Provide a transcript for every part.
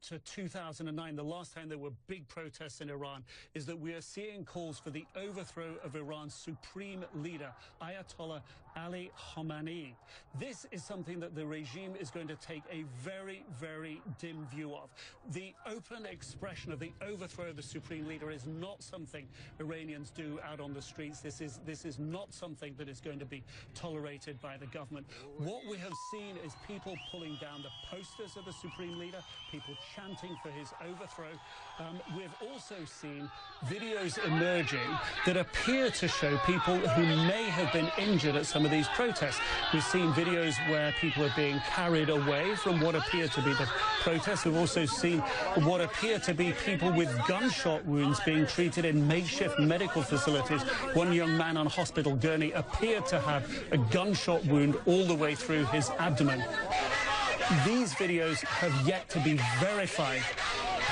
to 2009, the last time there were big protests in Iran, is that we are seeing calls for the overthrow of Iran's supreme leader, Ayatollah Ali Khamenei. This is something that the regime is going to take a very, very dim view of. The open expression of the overthrow of the supreme leader is not something Iranians do out on the streets. This is not something that is going to be tolerated by the government. What we have seen is people pulling down the posters of the supreme leader, people chanting for his overthrow. We've also seen videos emerging that appear to show people who may have been injured at some of these protests. We've seen videos where people are being carried away from what appear to be the protests. We've also seen what appear to be people with gunshot wounds being treated in makeshift medical facilities. One young man on a hospital gurney appeared to have a gunshot wound all the way through his abdomen. These videos have yet to be verified.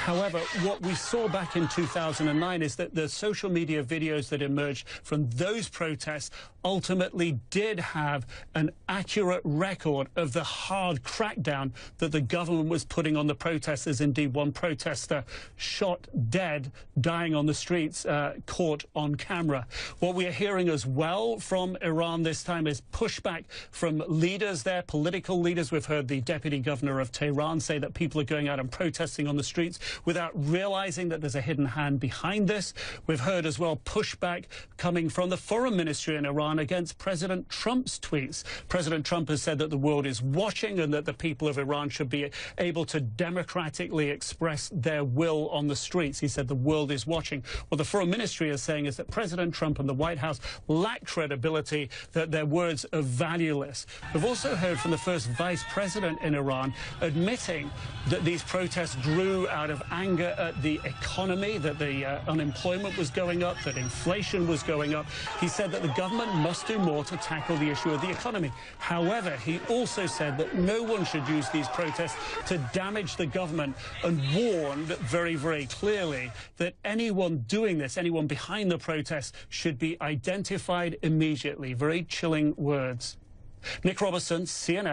However, what we saw back in 2009 is that the social media videos that emerged from those protests ultimately did have an accurate record of the hard crackdown that the government was putting on the protesters. Indeed, one protester shot dead, dying on the streets, caught on camera. What we are hearing as well from Iran this time is pushback from leaders there, political leaders. We've heard the deputy governor of Tehran say that people are going out and protesting on the streets without realizing that there's a hidden hand behind this. We've heard as well pushback coming from the foreign ministry in Iran against President Trump's tweets. President Trump has said that the world is watching and that the people of Iran should be able to democratically express their will on the streets. He said the world is watching. What the foreign ministry is saying is that President Trump and the White House lack credibility, that their words are valueless. We've also heard from the first vice president in Iran admitting that these protests grew out of anger at the economy, that the unemployment was going up, that inflation was going up. He said that the government must do more to tackle the issue of the economy. However, he also said that no one should use these protests to damage the government, and warned very, very clearly that anyone doing this, anyone behind the protests, should be identified immediately. Very chilling words. Nick Robertson, CNN.